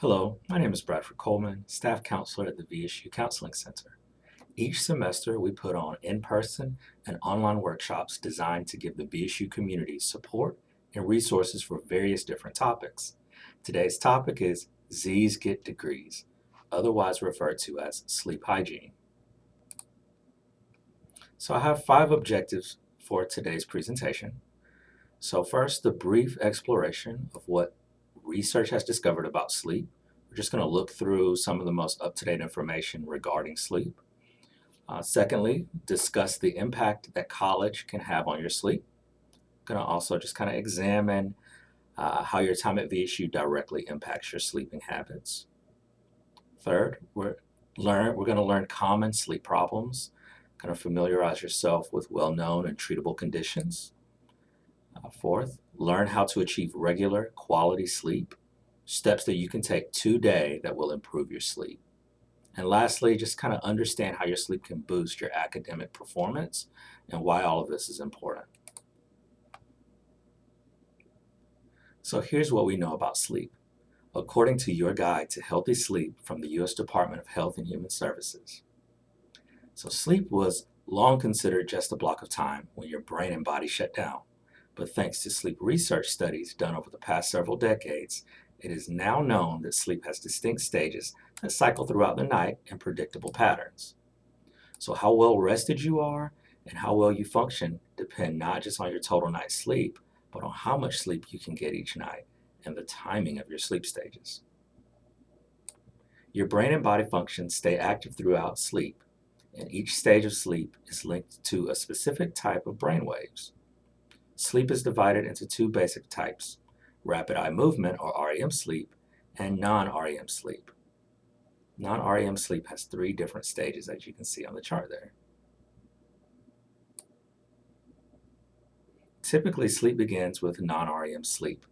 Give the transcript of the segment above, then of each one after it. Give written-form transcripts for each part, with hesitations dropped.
Hello, my name is Bradford Coleman, staff counselor at the VSU Counseling Center. Each semester, we put on in-person and online workshops designed to give the VSU community support and resources for various different topics. Today's topic is Z's Get Degrees, otherwise referred to as sleep hygiene. So I have 5 objectives for today's presentation. So first, the brief exploration of what research has discovered about sleep. We're just going to look through some of the most up-to-date information regarding sleep. Secondly, discuss the impact that college can have on your sleep. Going to also just kind of examine how your time at VSU directly impacts your sleeping habits. Third, we're going to learn common sleep problems, kind of familiarize yourself with well-known and treatable conditions. Fourth, learn how to achieve regular quality sleep, steps that you can take today that will improve your sleep. And lastly, just kind of understand how your sleep can boost your academic performance and why all of this is important. So here's what we know about sleep. According to your guide to healthy sleep from the U.S. Department of Health and Human Services. So sleep was long considered just a block of time when your brain and body shut down. But thanks to sleep research studies done over the past several decades, it is now known that sleep has distinct stages that cycle throughout the night in predictable patterns. So how well rested you are and how well you function depend not just on your total night's sleep, but on how much sleep you can get each night and the timing of your sleep stages. Your brain and body functions stay active throughout sleep, and each stage of sleep is linked to a specific type of brain waves. Sleep is divided into 2 basic types, rapid eye movement or REM sleep and non-REM sleep. Non-REM sleep has 3 different stages as you can see on the chart there. Typically, sleep begins with non-REM sleep.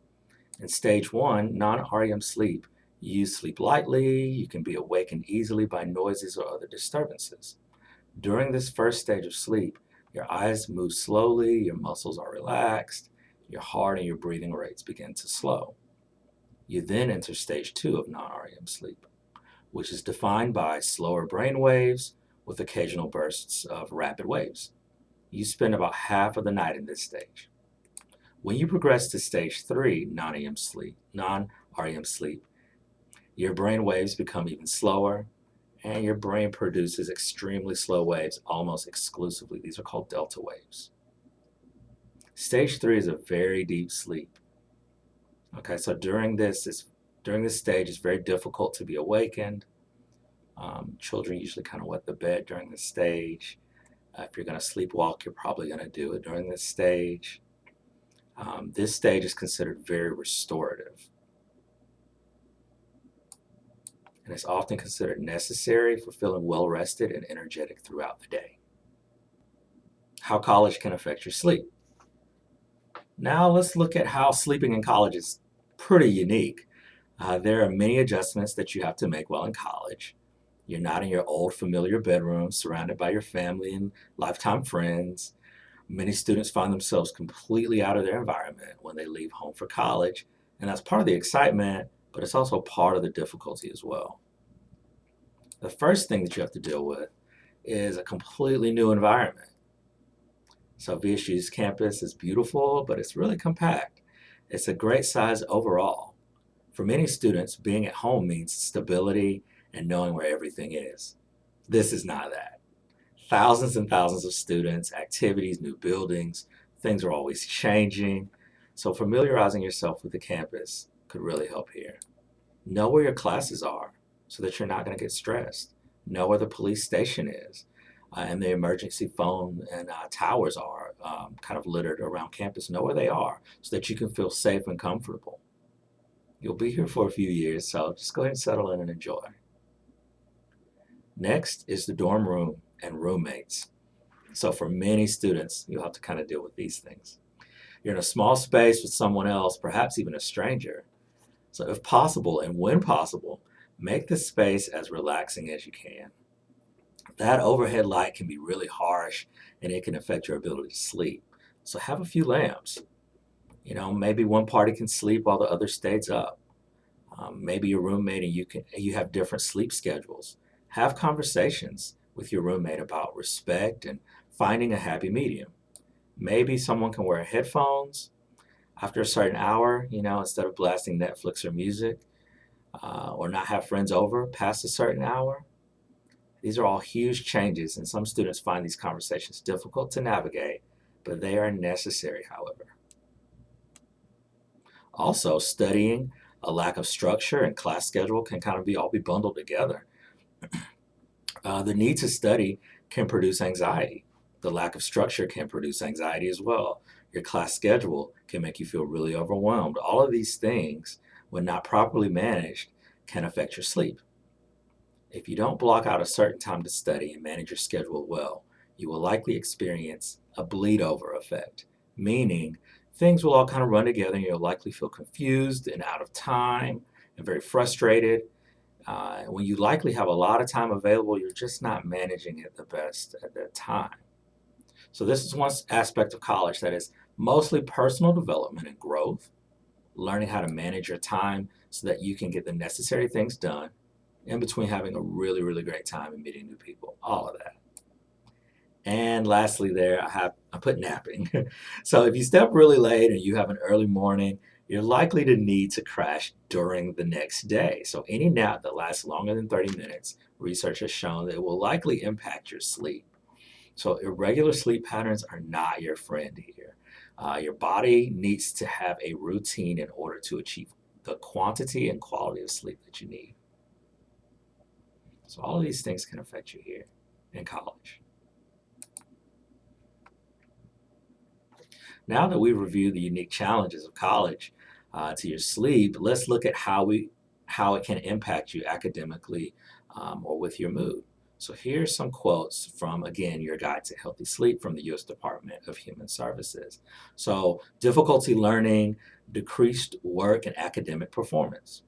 In stage 1, non-REM sleep, you sleep lightly, you can be awakened easily by noises or other disturbances. During this first stage of sleep, your eyes move slowly, your muscles are relaxed, your heart and your breathing rates begin to slow. You then enter stage 2 of non-REM sleep, which is defined by slower brain waves with occasional bursts of rapid waves. You spend about half of the night in this stage. When you progress to stage 3, non-REM sleep, your brain waves become even slower, and your brain produces extremely slow waves almost exclusively. These are called delta waves. Stage 3 is a very deep sleep. Okay, so during this stage, it's very difficult to be awakened. Children usually kind of wet the bed during this stage. If you're going to sleepwalk, you're probably going to do it during this stage. This stage is considered very restorative, and it's often considered necessary for feeling well rested and energetic throughout the day. How college can affect your sleep. Now let's look at how sleeping in college is pretty unique. There are many adjustments that you have to make while in college. You're not in your old familiar bedroom surrounded by your family and lifetime friends. Many students find themselves completely out of their environment when they leave home for college, and that's part of the excitement, but it's also part of the difficulty as well. The first thing that you have to deal with is a completely new environment. So VSU's campus is beautiful, but it's really compact. It's a great size overall. For many students, being at home means stability and knowing where everything is. This is not that. Thousands and thousands of students, activities, new buildings, things are always changing. So familiarizing yourself with the campus could really help here. Know where your classes are so that you're not going to get stressed. Know where the police station is and the emergency phone and towers are kind of littered around campus. Know where they are so that you can feel safe and comfortable. You'll be here for a few years, so just go ahead and settle in and enjoy. Next is the dorm room and roommates. So for many students, you'll have to kind of deal with these things. You're in a small space with someone else, perhaps even a stranger. So if possible, and when possible, make the space as relaxing as you can. That overhead light can be really harsh and it can affect your ability to sleep. So have a few lamps. Maybe one party can sleep while the other stays up. maybe your roommate and you have different sleep schedules. Have conversations with your roommate about respect and finding a happy medium. Maybe someone can wear headphones after a certain hour, instead of blasting Netflix or music, or not have friends over past a certain hour. These are all huge changes, and some students find these conversations difficult to navigate, but they are necessary, however. Also, studying, a lack of structure, and class schedule can kind of all be bundled together. The need to study can produce anxiety. The lack of structure can produce anxiety as well. Your class schedule can make you feel really overwhelmed. All of these things, when not properly managed, can affect your sleep. If you don't block out a certain time to study and manage your schedule well, you will likely experience a bleed over effect, meaning things will all kind of run together and you'll likely feel confused and out of time and very frustrated. When you likely have a lot of time available, you're just not managing it the best at that time. So this is one aspect of college that is mostly personal development and growth, learning how to manage your time so that you can get the necessary things done in between having a really, really great time and meeting new people, all of that. And lastly there, I put napping. So if you step really late and you have an early morning, you're likely to need to crash during the next day. So any nap that lasts longer than 30 minutes, research has shown that it will likely impact your sleep. So irregular sleep patterns are not your friend here. Your body needs to have a routine in order to achieve the quantity and quality of sleep that you need. So all of these things can affect you here in college. Now that we've reviewed the unique challenges of college to your sleep, let's look at how it can impact you academically or with your mood. So here's some quotes from, again, Your Guide to Healthy Sleep from the U.S. Department of Human Services. So difficulty learning, decreased work and academic performance.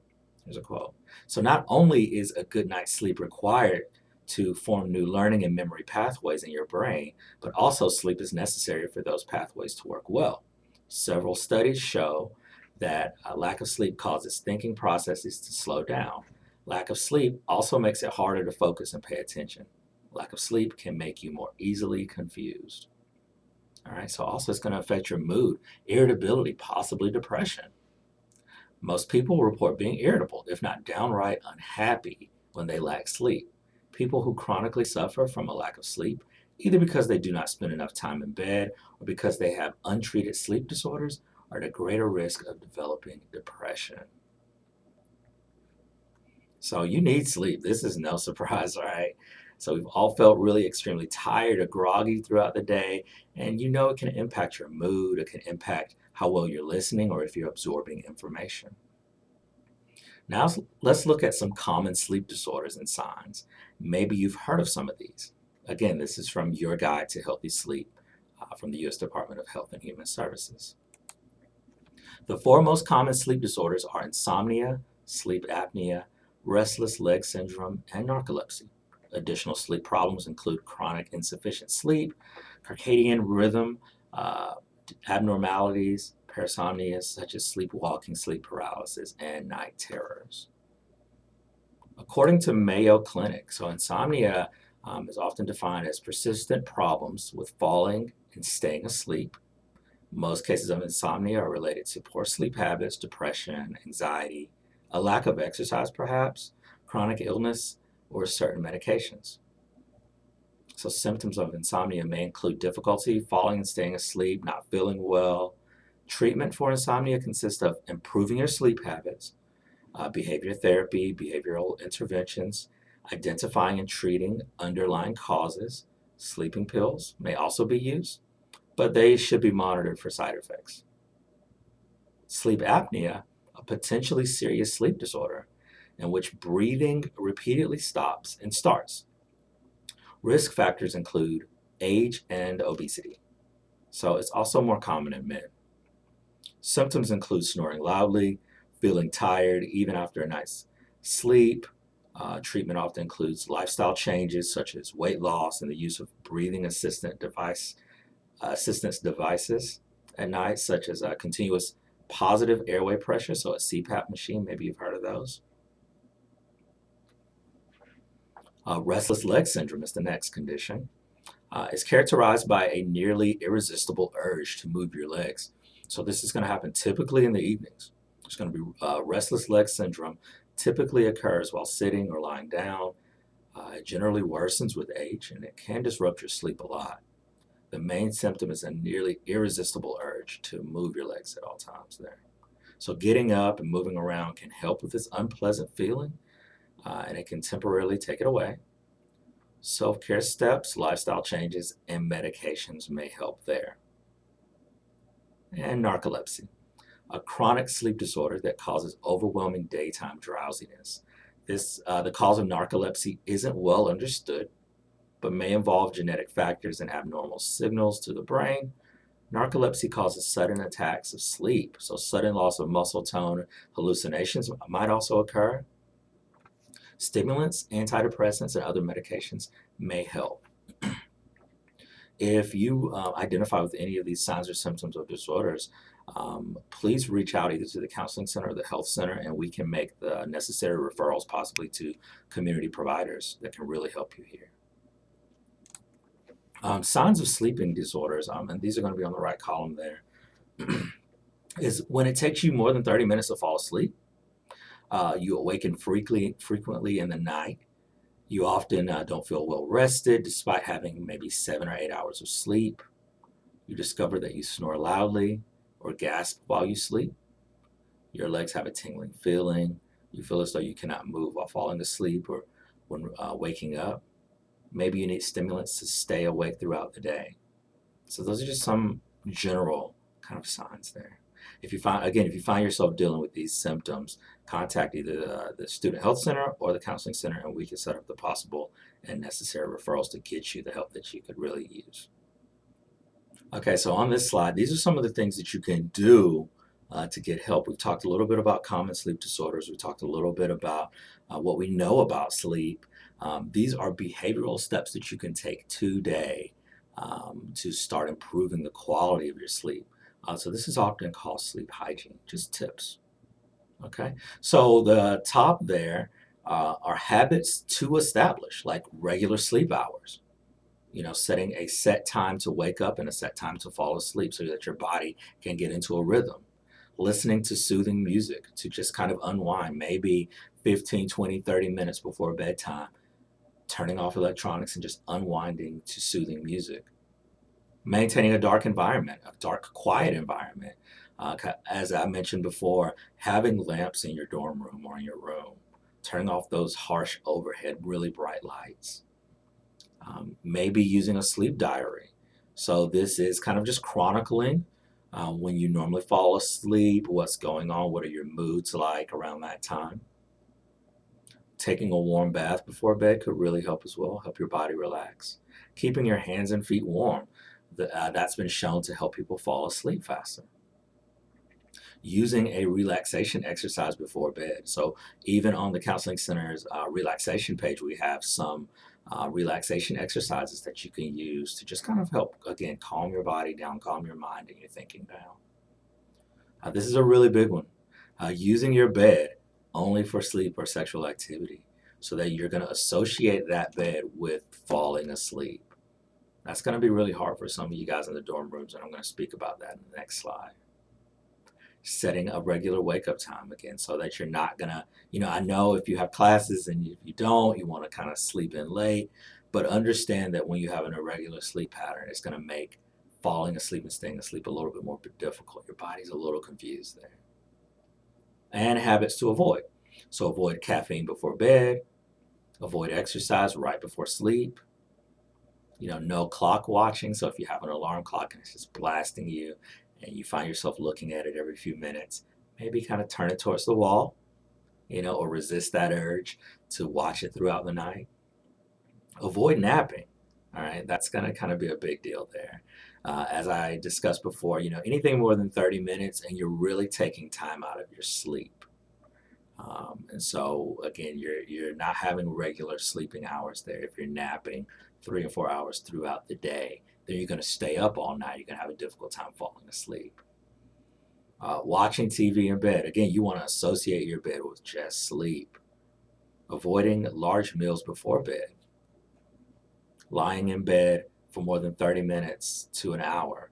Here's a quote. So not only is a good night's sleep required to form new learning and memory pathways in your brain, but also sleep is necessary for those pathways to work well. Several studies show that a lack of sleep causes thinking processes to slow down. Lack of sleep also makes it harder to focus and pay attention. Lack of sleep can make you more easily confused. All right, so also it's going to affect your mood, irritability, possibly depression. Most people report being irritable, if not downright unhappy, when they lack sleep. People who chronically suffer from a lack of sleep, either because they do not spend enough time in bed or because they have untreated sleep disorders, are at a greater risk of developing depression. So you need sleep. This is no surprise, all right? So we've all felt really extremely tired or groggy throughout the day, and it can impact your mood. It can impact how well you're listening or if you're absorbing information. Now let's look at some common sleep disorders and signs. Maybe you've heard of some of these. Again, this is from Your Guide to Healthy Sleep from the U.S. Department of Health and Human Services. The 4 most common sleep disorders are insomnia, sleep apnea, restless leg syndrome, and narcolepsy. Additional sleep problems include chronic insufficient sleep, circadian rhythm abnormalities, parasomnia such as sleepwalking, sleep paralysis, and night terrors. According to Mayo Clinic, so insomnia is often defined as persistent problems with falling and staying asleep. Most cases of insomnia are related to poor sleep habits, depression, anxiety, a lack of exercise perhaps, chronic illness, or certain medications. So symptoms of insomnia may include difficulty falling and staying asleep, not feeling well. Treatment for insomnia consists of improving your sleep habits, behavior therapy, behavioral interventions, identifying and treating underlying causes. Sleeping pills may also be used, but they should be monitored for side effects. Sleep apnea, a potentially serious sleep disorder in which breathing repeatedly stops and starts. Risk factors include age and obesity, so it's also more common in men. Symptoms include snoring loudly, feeling tired even after a night's sleep. Treatment often includes lifestyle changes such as weight loss and the use of breathing assistance devices at night, such as continuous positive airway pressure, so a CPAP machine, maybe you've heard of those. Restless leg syndrome is the next condition. It's characterized by a nearly irresistible urge to move your legs. So this is going to happen typically in the evenings. It's going to be restless leg syndrome. Typically occurs while sitting or lying down. It generally worsens with age, and it can disrupt your sleep a lot. The main symptom is a nearly irresistible urge to move your legs at all times there. So getting up and moving around can help with this unpleasant feeling, and it can temporarily take it away. Self-care steps, lifestyle changes, and medications may help there. And narcolepsy, a chronic sleep disorder that causes overwhelming daytime drowsiness. The cause of narcolepsy isn't well understood, but may involve genetic factors and abnormal signals to the brain. Narcolepsy causes sudden attacks of sleep, so sudden loss of muscle tone, hallucinations might also occur. Stimulants, antidepressants, and other medications may help. If you identify with any of these signs or symptoms of disorders, please reach out either to the counseling center or the health center, and we can make the necessary referrals possibly to community providers that can really help you here. Signs of sleeping disorders, and these are going to be on the right column there, is when it takes you more than 30 minutes to fall asleep. You awaken frequently in the night. You often don't feel well rested despite having maybe 7 or 8 hours of sleep. You discover that you snore loudly or gasp while you sleep. Your legs have a tingling feeling. You feel as though you cannot move while falling asleep or when waking up. Maybe you need stimulants to stay awake throughout the day. So those are just some general kind of signs there. If you find yourself dealing with these symptoms, contact either the student health center or the counseling center, and we can set up the possible and necessary referrals to get you the help that you could really use. Okay, so on this slide, these are some of the things that you can do to get help. We've talked a little bit about common sleep disorders. We talked a little bit about what we know about sleep. These are behavioral steps that you can take today to start improving the quality of your sleep. So this is often called sleep hygiene, just tips. Okay, so the top there are habits to establish, like regular sleep hours. Setting a set time to wake up and a set time to fall asleep so that your body can get into a rhythm. Listening to soothing music to just kind of unwind, maybe 15, 20, 30 minutes before bedtime. Turning off electronics and just unwinding to soothing music. Maintaining a dark environment, a dark, quiet environment. As I mentioned before, having lamps in your dorm room or in your room. Turning off those harsh overhead, really bright lights. Maybe using a sleep diary. So this is kind of just chronicling when you normally fall asleep, what's going on, what are your moods like around that time. Taking a warm bath before bed could really help as well, help your body relax. Keeping your hands and feet warm, that's been shown to help people fall asleep faster. Using a relaxation exercise before bed. So even on the Counseling Center's relaxation page, we have some relaxation exercises that you can use to just kind of help, again, calm your body down, calm your mind and your thinking down. This is a really big one. Using your bed only for sleep or sexual activity, so that you're going to associate that bed with falling asleep. That's going to be really hard for some of you guys in the dorm rooms, and I'm going to speak about that in the next slide. Setting a regular wake-up time again, so that you're not going to, I know if you have classes and if you don't, you want to kind of sleep in late, but understand that when you have an irregular sleep pattern, it's going to make falling asleep and staying asleep a little bit more difficult. Your body's a little confused there. And habits to avoid. So avoid caffeine before bed, avoid exercise right before sleep, no clock watching. So if you have an alarm clock and it's just blasting you and you find yourself looking at it every few minutes, maybe kind of turn it towards the wall, or resist that urge to watch it throughout the night. Avoid napping. All right, that's going to kind of be a big deal there. As I discussed before, anything more than 30 minutes and you're really taking time out of your sleep. And so, again, you're not having regular sleeping hours there. If you're napping 3 or 4 hours throughout the day, then you're going to stay up all night. You're going to have a difficult time falling asleep. Watching TV in bed. Again, you want to associate your bed with just sleep. Avoiding large meals before bed. lying in bed for more than 30 minutes to an hour.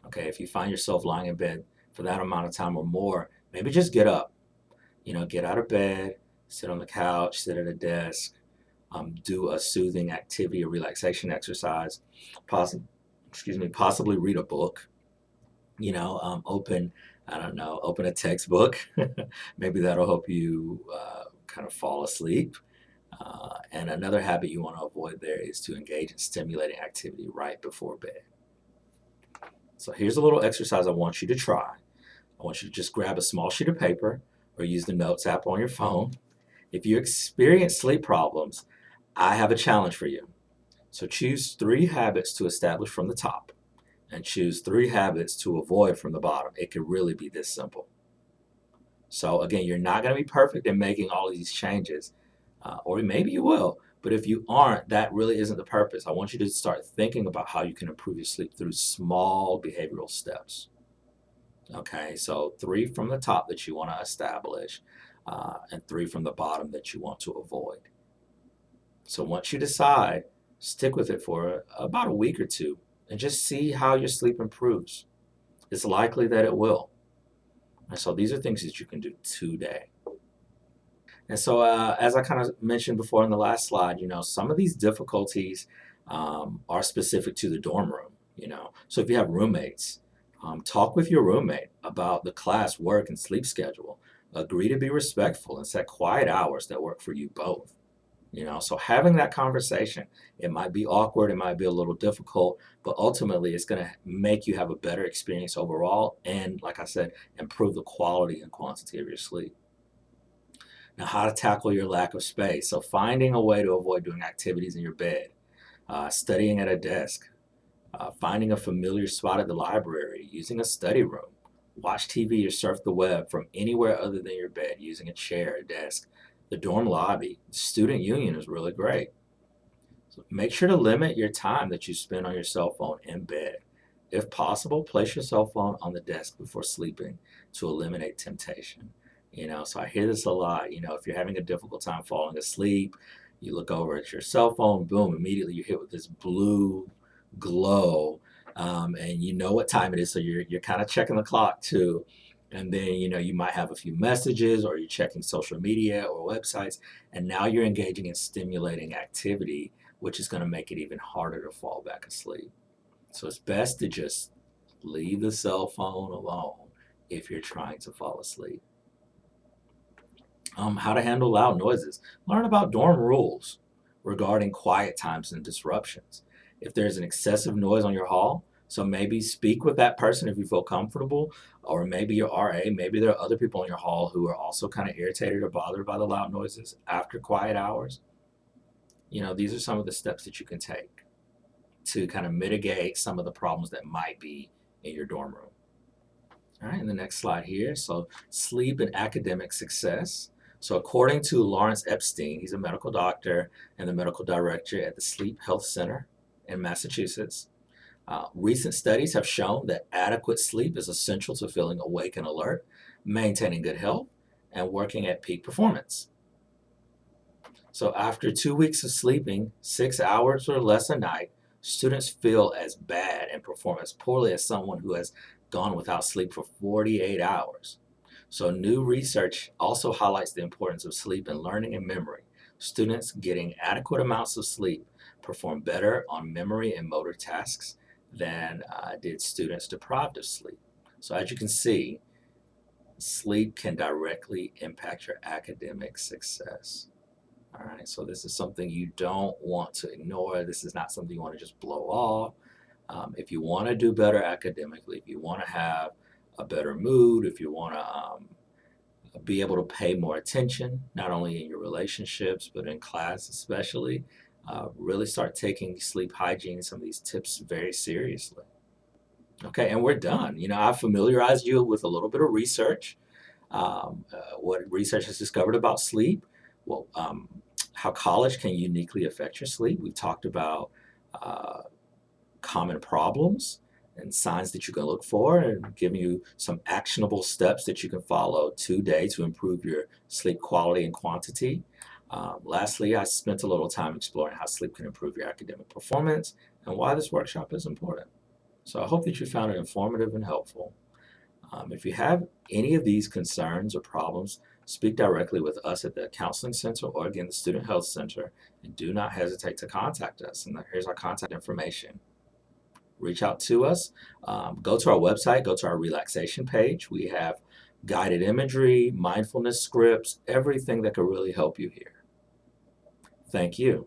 Okay, if you find yourself lying in bed for that amount of time or more, maybe just get up. Get out of bed, sit on the couch, sit at a desk, do a soothing activity, a relaxation exercise, possibly read a book. Open, I don't know, open a textbook. Maybe that'll help you kind of fall asleep. And another habit you want to avoid there is to engage in stimulating activity right before bed. So here's a little exercise I want you to try. I want you to just grab a small sheet of paper or use the Notes app on your phone. If you experience sleep problems, I have a challenge for you. So choose 3 habits to establish from the top and choose 3 habits to avoid from the bottom. It could really be this simple. So again, you're not going to be perfect in making all of these changes, or maybe you will, but if you aren't, that really isn't the purpose. I want you to start thinking about how you can improve your sleep through small behavioral steps. Okay, so 3 from the top that you want to establish, and 3 from the bottom that you want to avoid. So once you decide, stick with it for about a week or 2 and just see how your sleep improves. It's likely that it will. And so these are things that you can do today. And so as I kind of mentioned before in the last slide, some of these difficulties are specific to the dorm room. So if you have roommates, talk with your roommate about the class, work, and sleep schedule. Agree to be respectful and set quiet hours that work for you both. So having that conversation, it might be awkward, it might be a little difficult, but ultimately it's going to make you have a better experience overall and, like I said, improve the quality and quantity of your sleep. Now, how to tackle your lack of space. So finding a way to avoid doing activities in your bed, studying at a desk, finding a familiar spot at the library, using a study room, watch TV or surf the web from anywhere other than your bed, using a chair, a desk, the dorm lobby. The student union is really great. So make sure to limit your time that you spend on your cell phone in bed. If possible, place your cell phone on the desk before sleeping to eliminate temptation. So I hear this a lot. If you're having a difficult time falling asleep, you look over at your cell phone, boom, immediately you're hit with this blue glow, and you know what time it is, so you're kind of checking the clock too. And then you might have a few messages, or you're checking social media or websites, and now you're engaging in stimulating activity, which is going to make it even harder to fall back asleep. So it's best to just leave the cell phone alone if you're trying to fall asleep. How to handle loud noises. Learn about dorm rules regarding quiet times and disruptions. If there's an excessive noise on your hall, so maybe speak with that person if you feel comfortable, or maybe your RA, maybe there are other people in your hall who are also kind of irritated or bothered by the loud noises after quiet hours. These are some of the steps that you can take to kind of mitigate some of the problems that might be in your dorm room. All right, in the next slide here, so sleep and academic success. So according to Lawrence Epstein, he's a medical doctor and the medical director at the Sleep Health Center in Massachusetts. Recent studies have shown that adequate sleep is essential to feeling awake and alert, maintaining good health, and working at peak performance. So after 2 weeks of sleeping 6 hours or less a night, students feel as bad and perform as poorly as someone who has gone without sleep for 48 hours. So new research also highlights the importance of sleep in learning and memory. Students getting adequate amounts of sleep perform better on memory and motor tasks than did students deprived of sleep. So as you can see, sleep can directly impact your academic success. All right, so this is something you don't want to ignore. This is not something you want to just blow off. If you want to do better academically, if you want to have a better mood, if you want to be able to pay more attention, not only in your relationships, but in class especially, really start taking sleep hygiene, some of these tips very seriously. Okay, and we're done. I've familiarized you with a little bit of research, what research has discovered about sleep, well, how college can uniquely affect your sleep. We've talked about common problems and signs that you can look for, and giving you some actionable steps that you can follow today to improve your sleep quality and quantity. Lastly, I spent a little time exploring how sleep can improve your academic performance and why this workshop is important. So I hope that you found it informative and helpful. If you have any of these concerns or problems, speak directly with us at the Counseling Center or again the Student Health Center, and do not hesitate to contact us. And here's our contact information. Reach out to us. Go to our website, go to our relaxation page. We have guided imagery, mindfulness scripts, everything that could really help you here. Thank you.